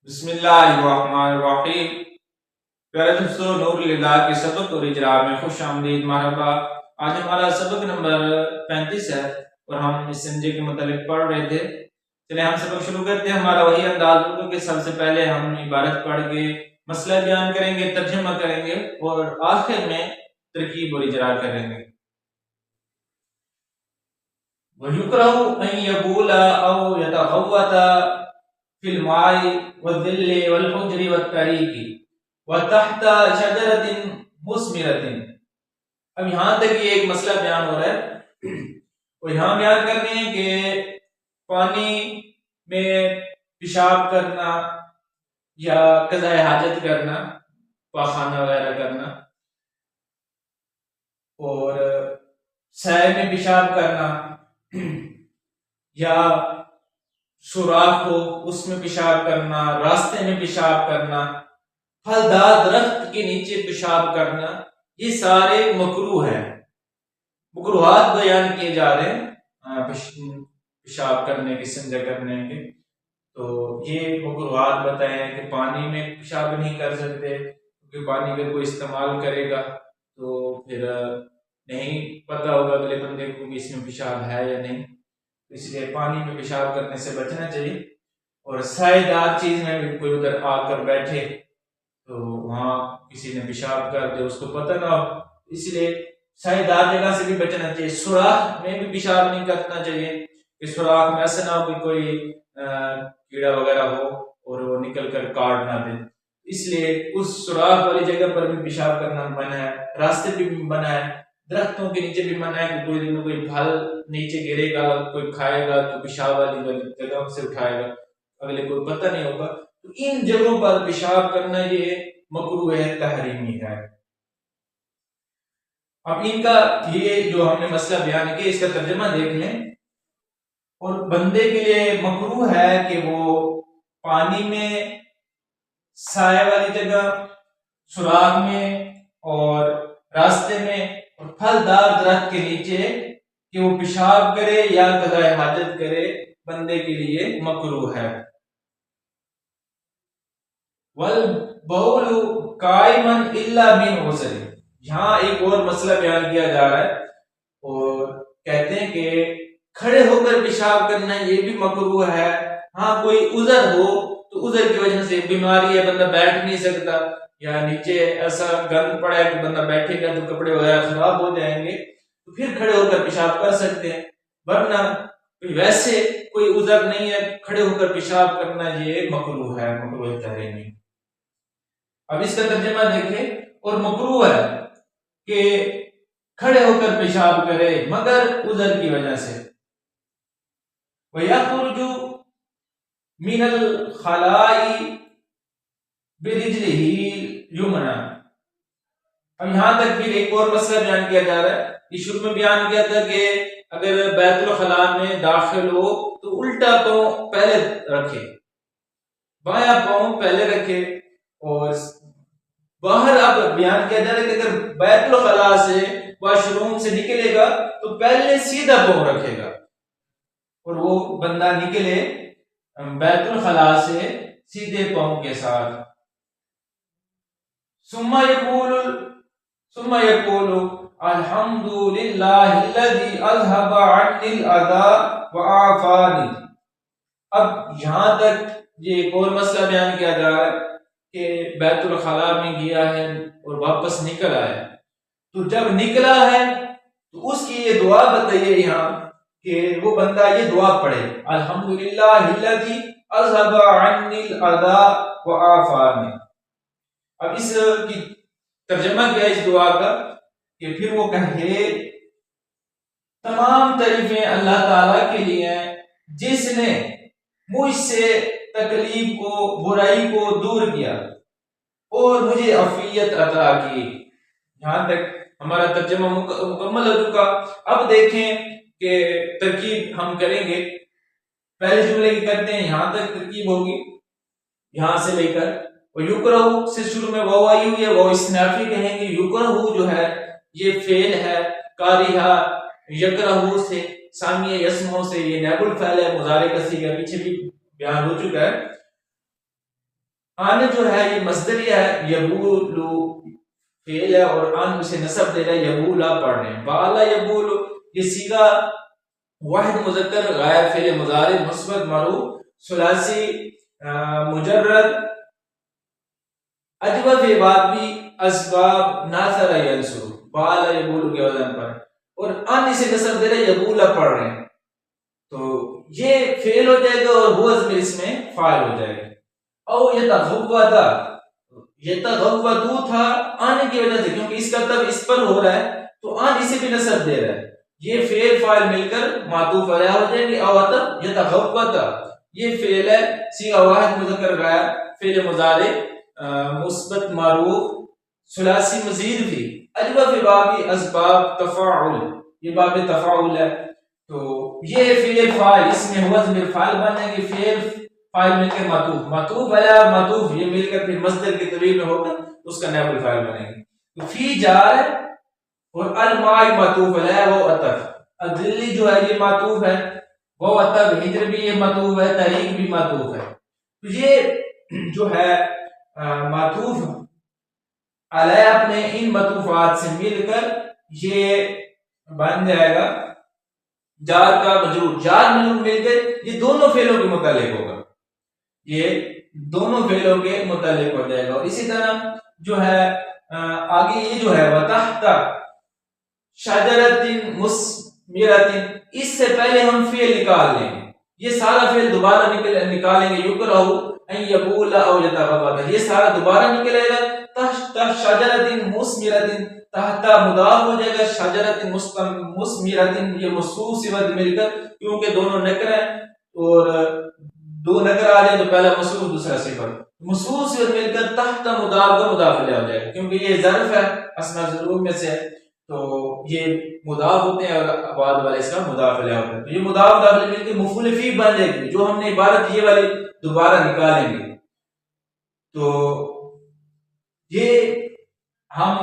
بسم اللہ الرحمن الرحیم۔ پیارے دوستو، نور للہ کے سبق اور اجرا میں خوش آمدید، مرحبا۔ آج ہمارا سبق نمبر 35 ہے اور ہم اس سنجے کے متعلق پڑھ رہے تھے۔ چلیں ہم سبق شروع کرتے ہیں۔ ہمارا وہی انداز ہوگا کہ سب سے پہلے ہم عبارت پڑھ کے مسئلہ بیان کریں گے، ترجمہ کریں گے اور آخر میں ترکیب اور اجرا کریں گے۔ وَيُكْرَهُ أَن يَبُولَ أَوْ يَتَغَوَّطَ فِي الْمَاءِ وَالظِّلِّ وَالْحُجْرِ وَالطَّرِيقِ وَتَحْتَ شَجَرَةٍ مُثْمِرَةٍ۔ اب یہاں تک یہ ایک مسئلہ بیان ہو رہا ہے اور یہاں بیان کر رہے ہیں کہ پانی میں پیشاب کرنا یا قضاء حاجت کرنا، پاخانہ وغیرہ کرنا، اور سائے میں پیشاب کرنا یا سوراخ ہو اس میں پیشاب کرنا، راستے میں پیشاب کرنا، پھلدار درخت کے نیچے پیشاب کرنا، یہ سارے مکروہ ہیں، مکروہات بیان کیے جا رہے ہیں پیشاب کرنے کے، استنجا کرنے کے۔ تو یہ مکروہات بتائے ہیں کہ پانی میں پیشاب نہیں کر سکتے کیونکہ پانی اگر کوئی استعمال کرے گا تو پھر نہیں پتہ ہوگا اگلے بندے کو کہ اس میں پیشاب ہے یا نہیں، اس لیے پانی میں پیشاب کرنے سے بچنا چاہیے۔ اور سائے دار چیز میں بھی کوئی ادھر آ کر بیٹھے تو وہاں کسی نے پیشاب کر دے، اس کو پتہ نہ ہو، اس لیے سائے دار جگہ سے بھی بچنا چاہیے۔ سوراخ میں بھی پیشاب نہیں کرنا چاہیے کہ سوراخ میں ایسا نہ ہو کہ کوئی کیڑا وغیرہ ہو اور وہ نکل کر کاٹ نہ دے، اس لیے اس سوراخ والی جگہ پر بھی پیشاب کرنا منع ہے، راستے پہ بھی منع ہے، درختوں کے نیچے بھی منع ہے کہ کوئی دن میں کوئی پھل نیچے گرے گا، کوئی کھائے گا تو پیشاب والی جگہ سے اٹھائے گا، اگلے کوئی پتہ نہیں ہوگا، تو ان جگہوں پر پیشاب کرنا یہ مکروہ ہے، تحریمی ہے۔ اب ان کا یہ جو ہم نے مسئلہ بیان کیا اس کا ترجمہ دیکھ لیں۔ اور بندے کے لیے مکروہ ہے کہ وہ پانی میں، سائے والی جگہ، سوراخ میں اور راستے میں اور پھلدار درخت کے نیچے کہ وہ پیشاب کرے یا قضاء حاجت کرے، بندے کے لیے مکروہ ہے۔ وَالْبَوْلُ قَائِمًا إِلَّا مِنْ عُذْرٍ، یہاں ایک اور مسئلہ بیان کیا جا رہا ہے اور کہتے ہیں کہ کھڑے ہو کر پیشاب کرنا یہ بھی مکروہ ہے۔ ہاں کوئی عذر ہو تو عذر کی وجہ سے، بیماری ہے بندہ بیٹھ نہیں سکتا یا نیچے ایسا گند پڑا ہے کہ بندہ بیٹھے گا تو کپڑے وغیرہ خراب ہو جائیں گے تو پھر کھڑے ہو کر پیشاب کر سکتے ہیں، ورنہ ویسے کوئی عذر نہیں ہے، کھڑے ہو کر پیشاب کرنا یہ مکروہ ہے، مکروہ تحریمی۔ اب اس کا ترجمہ دیکھیں، اور مکروہ ہے کہ کھڑے ہو کر پیشاب کرے مگر عذر کی وجہ سے۔ وَيَخْرُجُ مِنَ الْخَلَاءِ بِرِجْلِهِ الْيُمْنَىٰ۔ اب یہاں تک پھر ایک اور مسئلہ بیان کیا جا رہا ہے۔ یہ شروع میں بیان کیا تھا کہ اگر بیت الخلاء میں داخل ہو تو الٹا پاؤں پہلے رکھے، بایاں پاؤں پہلے رکھے، اور باہر اب بیان کیا جا رہا ہے کہ اگر بیت الخلاء سے، واش روم سے نکلے گا تو پہلے سیدھا پاؤں رکھے گا، اور وہ بندہ نکلے بیت الخلاء سے سیدھے پاؤں کے ساتھ۔ ثم يقول الحمد للہ الذی اذهب عنی الاذى وعافانی۔ اب یہاں تک یہ ایک اور مسئلہ بیان کیا جا رہا ہے کہ بیت الخلاء میں گیا ہے اور واپس نکل آیا، تو جب نکلا ہے تو اس کی یہ دعا بتائیے یہاں کہ وہ بندہ یہ دعا پڑھے، الحمدللہ الذی اذهب عنی الاذى وعافانی۔ اب اس کی ترجمہ کیا اس دعا کا کہ پھر وہ کہے تمام تعریفیں اللہ تعالیٰ کے لیے ہیں جس نے مجھ سے تکلیف کو، برائی کو دور کیا اور مجھے عافیت عطا کی۔ یہاں تک ہمارا ترجمہ مکمل ہو چکا۔ اب دیکھیں کہ ترکیب ہم کریں گے، پہلے جملے کی کرتے ہیں، یہاں تک ترکیب ہوگی، یہاں سے لے کر یکرہ سے شروع میں واو آئی ہوئی ہے، واو استنافی کہیں گے۔ یکرہ جو ہے یہ فعل ہے، کارہا یکرہ سے، سامیہ یسمع سے یہ نائب الفاعل ہے، مضارع کا صیغہ پیچھے بھی بیان ہو چکا ہے۔ ان جو ہے یہ مصدریہ ہے، یبولو فعل ہے اور ان اسے نسب دے رہا ہے، یبولا پڑھ رہے ہیں، بالا یبولو یہ صیغہ واحد مذکر غائب فعل مضارع مثبت معروف ثلاثی مجرد اجوف بابی اسباب ناثر ینصر بالا یبولو کے وزن پر، اور ان اسے نسب دے رہے ہیں، یبولا پڑھ رہے ہیں، تو یہ فعل ہو جائے گا اور ہوا ضمیر اس میں فاعل ہو جائے گا۔ او یتغودا، یتغودو تھا ان کی وجہ سے، کیونکہ اس کا تب اس پر ہو رہا ہے تو ان اسے بھی نسب دے رہا ہے، یہ فعل فاعل مل کر معطوف علیہ ہو جائیں گے۔ او تب یتغودا یہ فعل ہے صیغہ واحد مذکر غائب فعل مضارع مثبت معروف ثلاثی مزید بھی اجوف بابی اسباب تفاعل، یہ باب تفاعل ہے، تو یہ فعل فاعل اس میں ہوا ضمیر فاعل بننے گی، فعل فاعل مل کے معطوف، معطوف علیہ معطوف یہ مل کر پھر مصدر کی تدویر میں ہوگا اس کا نائب الفاعل بنے گی۔ تو فی جار اور الماء معطوف علیہ وہ عطف، الذلی جو ہے یہ معطوف ہے، وہ عطف، ہجر بھی یہ معطوف ہے، طریق بھی معطوف ہے، تو یہ جو ہے معطوف علیہ اپنے ان معطوفات سے مل کر یہ بن جائے گا جار کا مجرور، جار مجرور مل کے یہ دونوں فعلوں کے متعلق ہوگا، یہ دونوں فعلوں کے متعلق ہو جائے گا۔ اور اسی طرح جو ہے آگے یہ جو ہے وتحت شجرۃ مثمرۃ، اس سے پہلے ہم فعل نکال لیں گے، یہ سارا فعل دوبارہ نکالیں گے، یکرہ ان یبول او یتغوط، یہ سارا دوبارہ نکلے گا، تحت شجرۃ مثمرۃ، تحت مضاف ہو جائے گا، شجرۃ مثمرۃ یہ موصوف صفت مل کر، کیونکہ دونوں نکر ہیں اور دو نکر آ جائے تو پہلا موصوف دوسرا صفت، موصوف صفت مل کر تحت مضاف کا مضاف الیہ ہو جائے گا، کیونکہ یہ ظرف ہے اسماء ظروف میں سے، تو یہ مضاف ہوتے ہیں اور بعد والے اس کا مضاف الیہ ہوتا ہے، تو یہ مضاف الیہ مل کے مفعول فی بن جائے گی، جو ہم نے عبارت یہ والی دوبارہ نکالیں گے، تو یہ ہم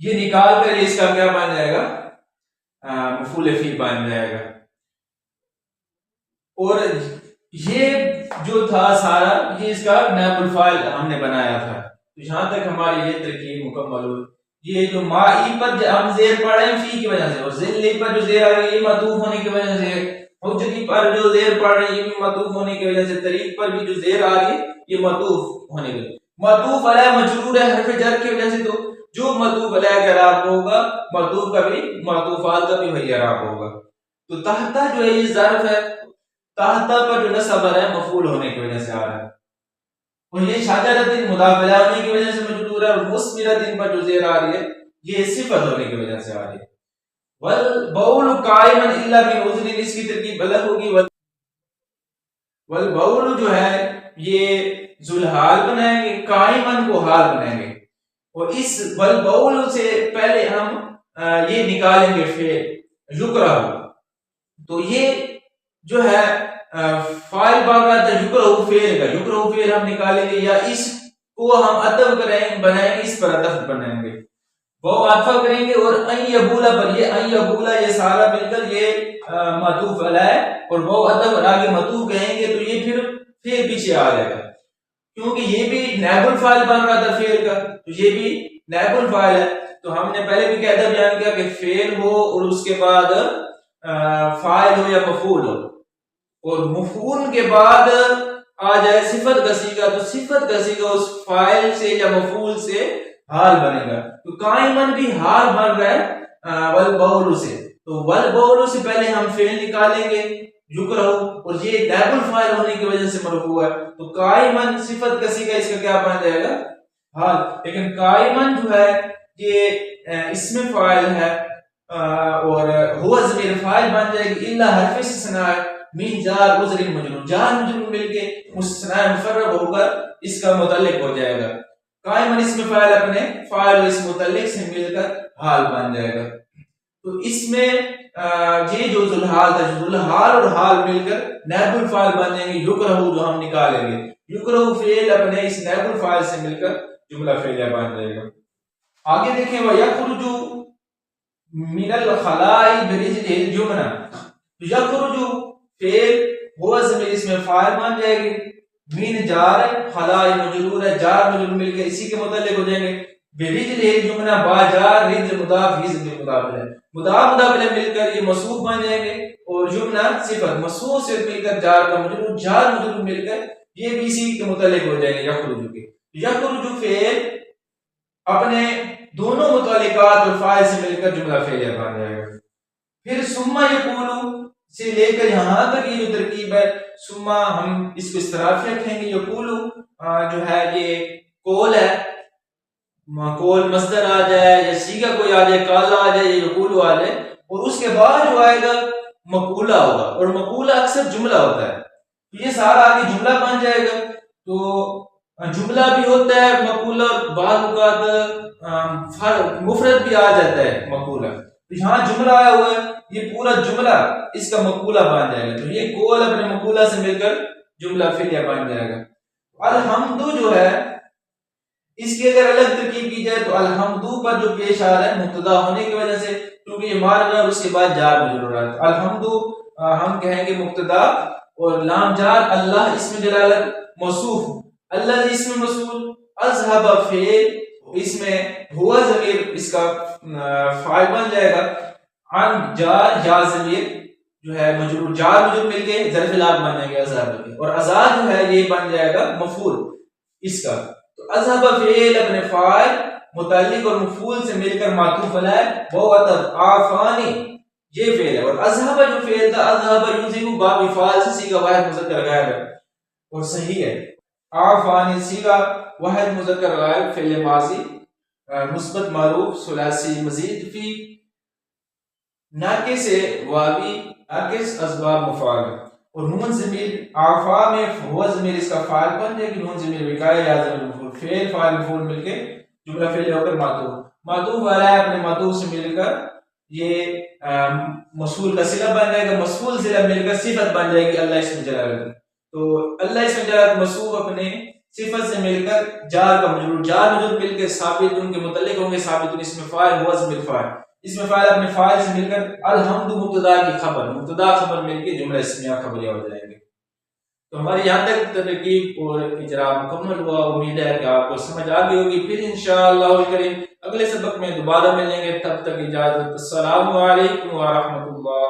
یہ نکال کر اس کا کیا بن جائے گا، مفعول فی بن جائے گا۔ اور یہ جو تھا سارا یہ اس کا نائب الفاعل ہم نے بنایا تھا، تو یہاں تک ہماری یہ ترکیب مکمل ہوئی۔ یہ جو مائی پر ہم زیر پڑھ رہے ہیں فی کی وجہ سے، اور ذلی پر جو زیر آ رہی ہے یہ معطوف ہونے کی وجہ سے، حجری پر جو زیر پڑھ رہے ہیں یہ بھی معطوف ہونے کی وجہ سے، طریق پر بھی جو زیر آ رہی ہے یہ معطوف ہونے کی وجہ سے، معطوف علیہ مجرور ہے حرف جر کی وجہ سے، تو جو معطوف علیہ کا اعراب ہوگا معطوف کا بھی معطوفات کا بھی وہی اعراب ہوگا۔ تو تحت جو ہے یہ ظرف ہے، تحت پر جو نصب ہے مفعول ہونے کی وجہ سے آ رہا ہے، اور یہ شجرۃ مضاف الیہ ہونے کی وجہ سے مجرور ہے، اور مثمرۃ پر جو زیر آ رہی ہے یہ صفت ہونے کی وجہ سے آ رہی ہے۔ والبول قائما الا من عذر، اس کی ترکیب الگ ہوگی، والبول جو ہے یہ ذوالحال بنائیں گے، قائما کو حال بنائیں گے، اور اس والبول سے پہلے ہم یہ نکالیں گے فعل یکرہ، تو یہ جو ہے فاعل بن رہا تھا یکرہ فعل کا، یکرہ فعل ہم نکالیں گے، یا اس کو ہم عطف کریں بنائیں گے، اس پر عطف بنائیں گے، وہ عطف کریں گے، اور ان یبولا پر یہ ان یبولا یہ سارا مل کر یہ معطوف علیہ، اور وہ عطف آگے معطوف کہیں گے تو یہ پھر پیچھے آ جائے گا، کیونکہ یہ بھی نائب الفاعل بن رہا تھا فعل کا، تو یہ بھی نائب الفاعل ہے، تو ہم نے پہلے بھی قاعدہ بیان کیا کہ فعل ہو اور اس کے بعد فاعل ہو یا مفعول ہو، اور مفعول کے بعد آ جائے صفت کا صیغہ، تو صفت کا صیغہ اس فاعل سے یا مفعول سے حال بنے گا، تو قائمن بھی حال بن رہا ہے والبول سے، تو والبول سے پہلے ہم فعل نکالیں گے یکرہ، اور یہ نائب الفاعل ہونے کی وجہ سے مرفوع ہے، تو قائمن صفت کا صیغہ اس کا کیا بن جائے گا حال، لیکن قائمن جو ہے یہ اسم فاعل ہے اور ہوا ضمیر فاعل بن جائے گی، الا حرف استثناء من جار عذر مجرور، جار مجرور مل کے مستثنی مفرغ ہو کر اس کا متعلق ہو جائے گا، قائمن اسم فاعل اپنے فاعل اس متعلق سے مل کر حال بن جائے گا، تو اس میں یہ جو ذوالحال تھا، ذوالحال اور حال مل کر نائب الفاعل بن جائیں گے، یکرہ جو ہم نکالیں گے، یکرہ فعل اپنے اس نائب الفاعل سے مل کر جملہ فعلیہ بن جائے گا۔ آگے دیکھیں وَيَخْرُجُ مِنَ الْخَلَاءِ بِرِجْلِهِ الْجُمْنَةِ، تو یخرج فعل ہوا ضمیر اس میں فاعل بن جائے گی، من جار خلا یہ مجرور ہے، جار مجرور مل کے اسی کے متعلق ہو جائیں گے. برجل ایک جملہ با جار رجل مضاف ہی ضمیر مضاف ہے، مضاف مضاف الیہ مل کر یہ موصوف بن جائیں گے، اور جملہ صفت موصوف سے مل کر جار کا مجرور، جار مجرور مل کر یہ بھی اسی کے متعلق ہو جائیں گے یخرج کے. یخرج فعل اپنے دونوں متعلقات اور فاعل سے مل کر جملہ فعلیہ بن جائے گا. پھر ثم یقول سے لے کر یہاں تک یہ جو ترکیب ہے، ثم ہم اس کو استرافی رکھیں گے. یقول جو ہے یہ قول ہے، قول مصدر آ جائے یا سیغہ کوئی آ جائے، قال آ جائے یا یقول آ جائے، اور اس کے بعد جو آئے گا مقولہ ہوگا، اور مقولہ اکثر جملہ ہوتا ہے، تو یہ سارا آگے جملہ بن جائے گا. تو جملہ بھی ہوتا ہے مقولہ، بعض اوقات مفرد بھی آ جاتا ہے مقولہ. تو یہاں جملہ آیا ہوا ہے، یہ پورا جملہ اس کا مقولہ بن جائے گا. تو یہ قول اپنے مقولہ سے مل کر جملہ فعلیہ بن جائے گا. الحمد جو ہے اس کی اگر الگ ترکیب کی جائے تو الحمد پر جو پیش آ رہا ہے مبتدا ہونے کی وجہ سے، کیونکہ یہ مار رہا ہے اور اس کے بعد جار مجرور ہے. الحمد ہم کہیں گے مبتدا، اور لام جار اللہ اسم جلالت موصوف، اللہ اسم موصول، اذهب فعل اس میں ہوا ضمیر اس کا فاعل بن جائے گا، عن جار یا ضمیر جو ہے مجرور، جار مجرور مل کے ظرف العام بن جائیں گے اذهب کے، اور اذهب جو ہے یہ بن جائے گا مفعول اس کا. تو اذهب فعل اپنے فاعل متعلق اور مفعول سے مل کر معطوف علیہ وہ عطف عافانی یہ فعل ہے، اور اذهب جو فعل تھا اذهب یذهب باب فاعل سے صیغہ واحد مذکر غائب ہے، اور صحیح ہے. عافانی صیغہ واحد مذکر غائب فعل ماضی مثبت معروف ثلاثی مزید فی ناقص واوی ناقص اسباب مفعول، اور نون ضمیر عافا میں ہوا ضمیر اس کا فاعل بن جائے گی، نون ضمیر وقایہ یا ضمیر مفعول، فعل فاعل مفعول مل کے جملہ فعلیہ ہو کر معطوف والا ہے اپنے معطوف سے مل کر یہ موصول کا صلہ بن جائے گا، موصول صلہ مل کر صفت بن جائے گی اللہ اسم جلالت. تو اللہ اسم جلالت موصوف اپنے صفت سے مل کر جار کا مجرور، جار مجرور مل کے ثابت ان کے متعلق ہوں گے، ثابت اسم فاعل ہوا ضمیر فاعل، اس میں فاعل اپنے فاعل سے مل کر الحمد مبتدا کی خبر، مبتدا خبر مل کے جملہ اسمیہ خبریہ ہو جائیں گے. تو ہماری یہاں تک ترکیب اور اجرا مکمل ہوا، امید ہے کہ آپ کو سمجھ آ گئی ہوگی. پھر انشاءاللہ الکریم اگلے سبق میں دوبارہ ملیں گے، تب تک اجازت، السلام علیکم ورحمۃ اللہ.